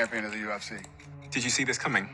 champion of the UFC. Did you see this coming?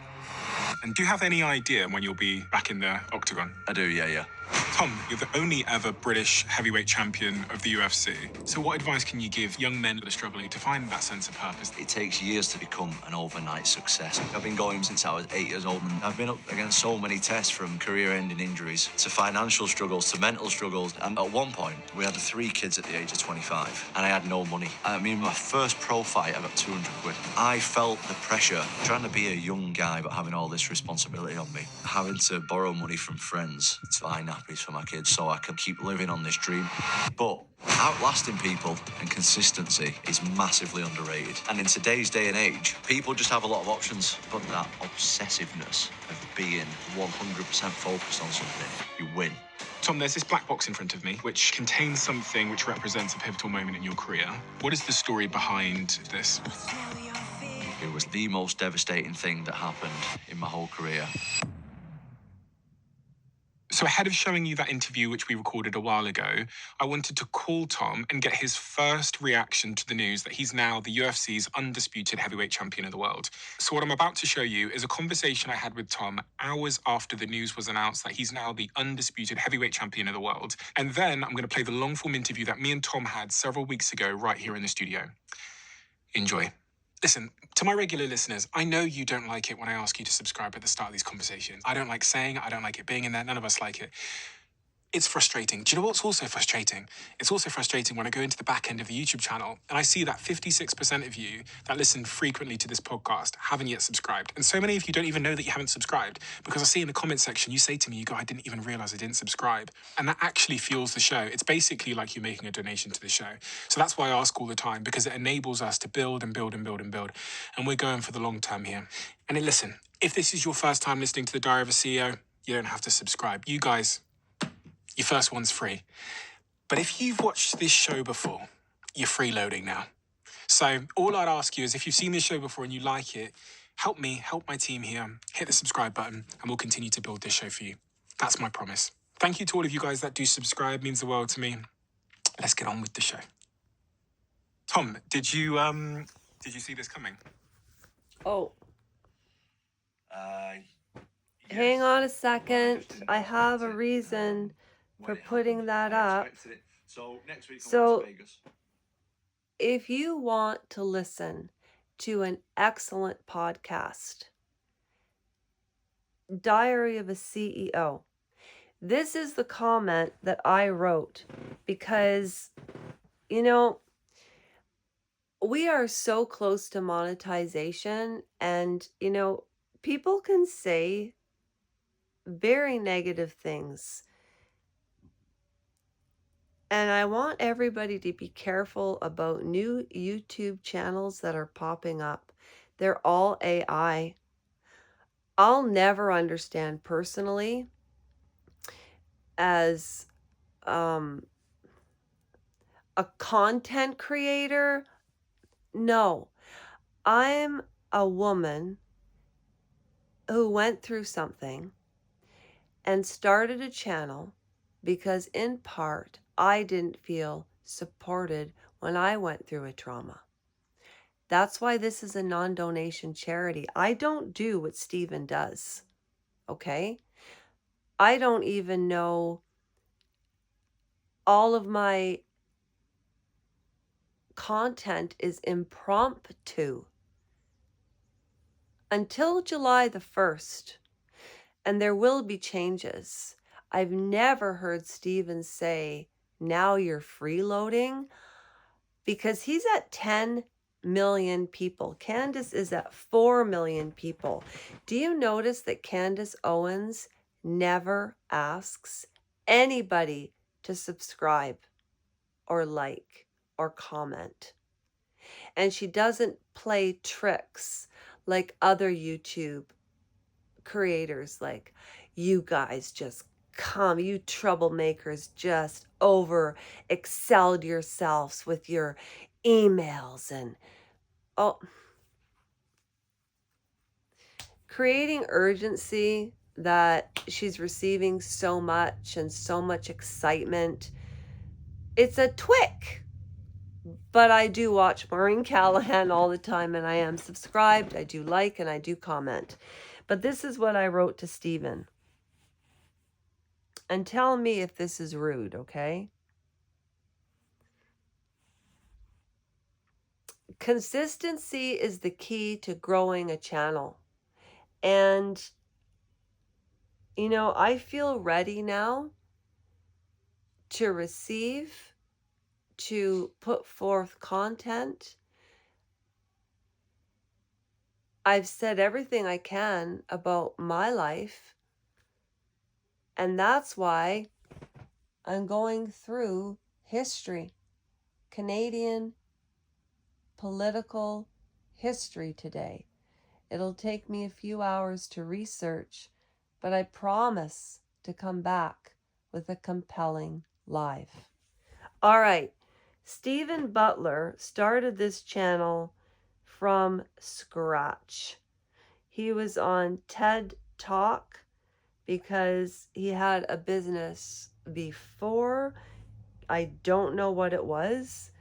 And do you have any idea when you'll be back in the octagon? I do, yeah. Tom, you're the only ever British heavyweight champion of the UFC. So what advice can you give young men that are struggling to find that sense of purpose? It takes years to become an overnight success. I've been going since I was 8 years old, and I've been up against so many tests, from career-ending injuries to financial struggles to mental struggles. And at one point, we had 3 kids at the age of 25, and I had no money. I mean, my first pro fight, I got 200 quid. I felt the pressure, trying to be a young guy, but having all this responsibility on me, having to borrow money from friends to buy nappies for my kids so I can keep living on this dream. But outlasting people and consistency is massively underrated. And in today's day and age, people just have a lot of options, but that obsessiveness of being 100% focused on something, you win. Tom, there's this black box in front of me which contains something which represents a pivotal moment in your career. What is the story behind this? It was the most devastating thing that happened in my whole career. So ahead of showing you that interview, which we recorded a while ago, I wanted to call Tom and get his first reaction to the news that he's now the UFC's undisputed heavyweight champion of the world. So what I'm about to show you is a conversation I had with Tom hours after the news was announced that he's now the undisputed heavyweight champion of the world. And then I'm going to play the long-form interview that me and Tom had several weeks ago right here in the studio. Enjoy. Listen, to my regular listeners, I know you don't like it when I ask you to subscribe at the start of these conversations. I don't like saying it. I don't like it being in there. None of us like it. It's frustrating. Do you know what's also frustrating? It's also frustrating when I go into the back end of the YouTube channel and I see that 56% of you that listen frequently to this podcast haven't yet subscribed. And so many of you don't even know that you haven't subscribed, because I see in the comment section, you say to me, you go, I didn't even realize I didn't subscribe. And that actually fuels the show. It's basically like you're making a donation to the show. So that's why I ask all the time, because it enables us to build and build and build and build. And we're going for the long term here. And then listen, if this is your first time listening to the Diary of a CEO, you don't have to subscribe. You guys, your first one's free. But if you've watched this show before, you're freeloading now. So all I'd ask you is, if you've seen this show before and you like it, help me, help my team here, hit the subscribe button, and we'll continue to build this show for you. That's my promise. Thank you to all of you guys that do subscribe. It means the world to me. Let's get on with the show. Tom, did you see this coming? Oh, Yes. hang on a second. I have a reason for putting that up. So next week I'm So- going to Vegas. If you want to listen to an excellent podcast, Diary of a CEO, this is the comment that I wrote, because, you know, we are so close to monetization, and, you know, people can say very negative things. And I want everybody to be careful about new YouTube channels that are popping up. They're all AI. I'll never understand personally, as a content creator. No, I'm a woman who went through something and started a channel because, in part, I didn't feel supported when I went through a trauma. That's why this is a non-donation charity. I don't do what Steven does, okay? I don't even know, all of my content is impromptu until July the 1st, and there will be changes. I've never heard Steven say, now you're freeloading, because he's at 10 million people. Candace is at 4 million people. Do you notice that Candace Owens never asks anybody to subscribe or like or comment? And she doesn't play tricks like other YouTube creators, like, you guys just come, you troublemakers just over excelled yourselves with your emails and creating urgency that she's receiving so much and so much excitement. It's a twick. But I do watch Maureen Callahan all the time, and I am subscribed. I do like and I do comment. But this is what I wrote to Stephen. And tell me if this is rude, okay? Consistency is the key to growing a channel. And, you know, I feel ready now to receive, to put forth content. I've said everything I can about my life. And that's why I'm going through history, Canadian political history today. It'll take me a few hours to research, but I promise to come back with a compelling live. All right, Stephen Butler started this channel from scratch. He was on TED Talk because he had a business before. I don't know what it was.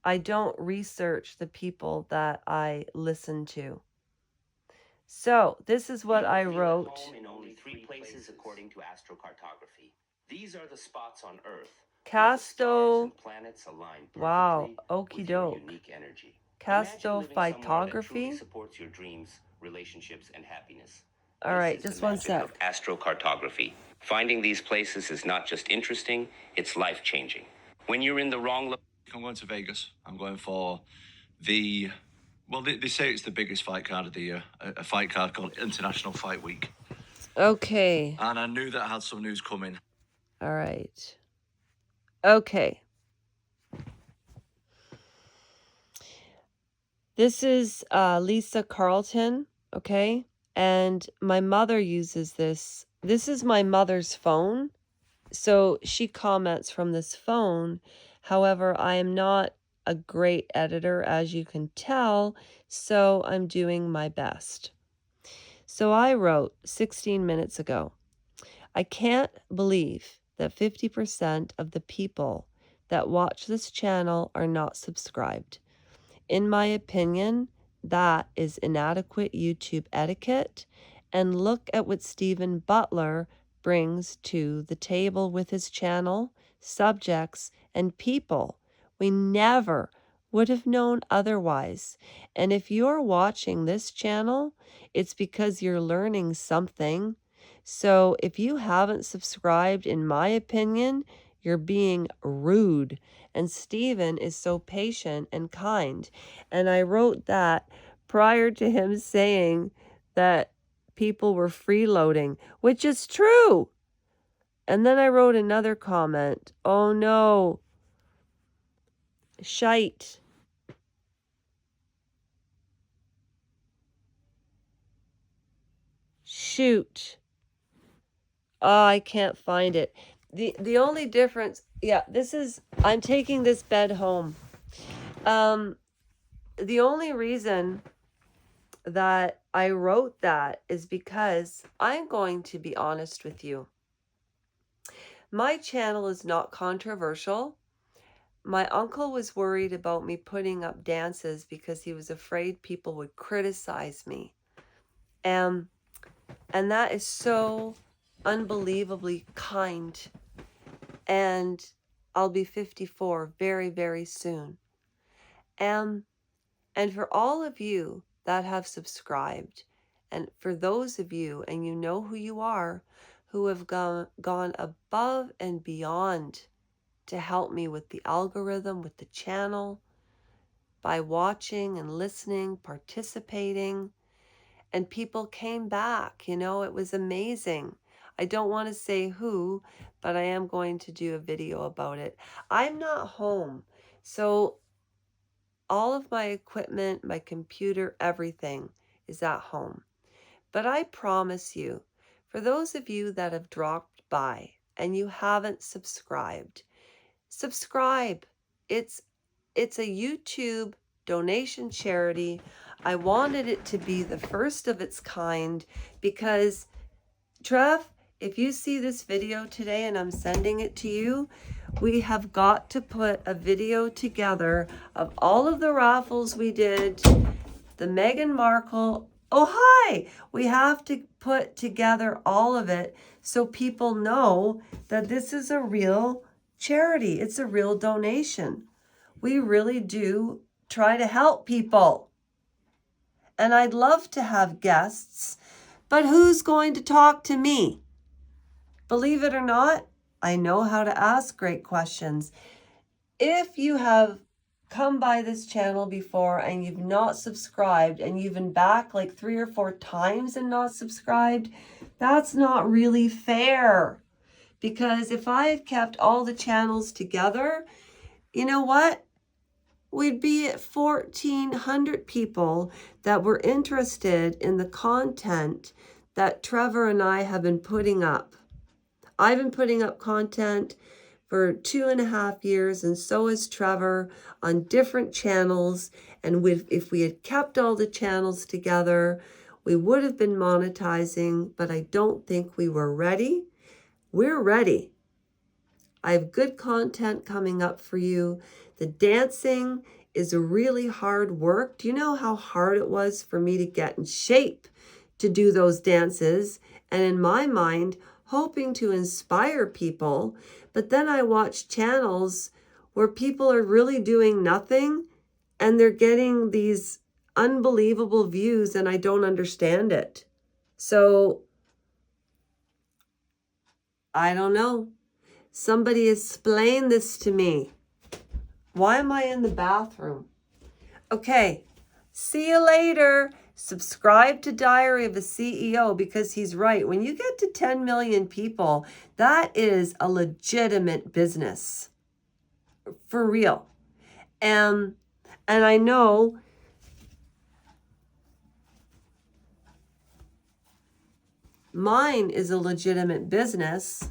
I don't research the people that I listen to. So this is what I wrote. In only 3 places according to astrocartography. These are the spots on Earth. Casto. Planets align Wow. perfectly with Okie-doke. your unique energy. Castophytography. Supports your dreams, relationships, and happiness. All right, just one sec. Of astrocartography. Finding these places is not just interesting, it's life-changing. When you're in the wrong I'm going to Vegas. I'm going for the... Well, they say it's the biggest fight card of the year. A fight card called International Fight Week. Okay. And I knew that I had some news coming. All right. Okay. This is Lisa Carlton, okay? And my mother uses this. This is my mother's phone. So she comments from this phone. However, I am not a great editor, as you can tell, so I'm doing my best. So I wrote 16 minutes ago, I can't believe that 50% of the people that watch this channel are not subscribed. In my opinion, that is inadequate YouTube etiquette. And look at what Stephen Butler brings to the table with his channel, subjects, and people. We never would have known otherwise. And if you're watching this channel, it's because you're learning something. So if you haven't subscribed, in my opinion, you're being rude. And Stephen is so patient and kind. And I wrote that prior to him saying that people were freeloading, which is true. And then I wrote another comment. Oh no. Shite. Shoot. Oh, I can't find it. The only difference, yeah, this is, I'm taking this bed home. The only reason that I wrote that is because I'm going to be honest with you. My channel is not controversial. My uncle was worried about me putting up dances because he was afraid people would criticize me. And that is so unbelievably kind. And I'll be 54 very, very soon. And for all of you that have subscribed, and for those of you, and you know who you are, who have gone above and beyond to help me with the algorithm, with the channel, by watching and listening, participating, and people came back, you know, it was amazing. I don't want to say who, but I am going to do a video about it. I'm not home, so all of my equipment, my computer, everything is at home. But I promise you, for those of you that have dropped by and you haven't subscribed, subscribe. It's a YouTube donation charity. I wanted it to be the first of its kind because, Trev, if you see this video today and I'm sending it to you, we have got to put a video together of all of the raffles we did, the Meghan Markle. Oh, hi! We have to put together all of it so people know that this is a real charity. It's a real donation. We really do try to help people. And I'd love to have guests, but who's going to talk to me? Believe it or not, I know how to ask great questions. If you have come by this channel before and you've not subscribed and you've been back like 3 or 4 times and not subscribed, that's not really fair. Because if I had kept all the channels together, you know what? We'd be at 1,400 people that were interested in the content that Trevor and I have been putting up. I've been putting up content for 2.5 years, and so has Trevor, on different channels. And if we had kept all the channels together, we would have been monetizing, but I don't think we were ready. We're ready. I have good content coming up for you. The dancing is really hard work. Do you know how hard it was for me to get in shape to do those dances? And in my mind, hoping to inspire people. But then I watch channels where people are really doing nothing and they're getting these unbelievable views, and I don't understand it. So I don't know. Somebody explain this to me. Why am I in the bathroom? Okay, see you later. Subscribe to Diary of a CEO, because he's right. When you get to 10 million people, that is a legitimate business. For real. And I know mine is a legitimate business.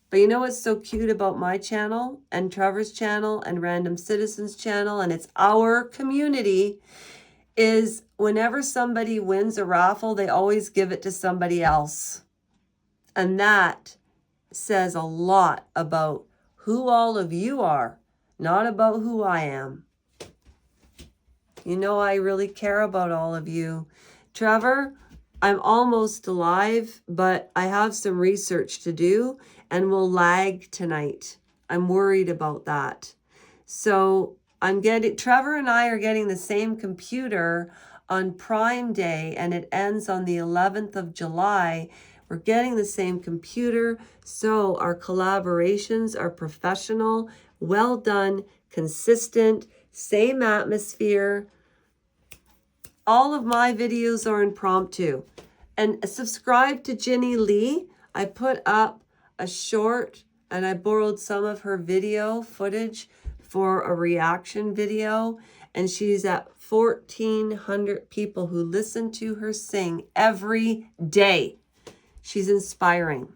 But you know what's so cute about my channel and Trevor's channel and Random Citizens channel, and it's our community, is whenever somebody wins a raffle, they always give it to somebody else. And that says a lot about who all of you are, not about who I am. You know, I really care about all of you. Trevor, I'm almost alive, but I have some research to do and will lag tonight. I'm worried about that. So Trevor and I are getting the same computer on Prime Day, and it ends on the 11th of July. We're getting the same computer, so our collaborations are professional, well done, consistent, same atmosphere. All of my videos are impromptu. And subscribe to Ginny Lee. I put up a short, and I borrowed some of her video footage for a reaction video. And she's at 1,400 people who listen to her sing every day. She's inspiring.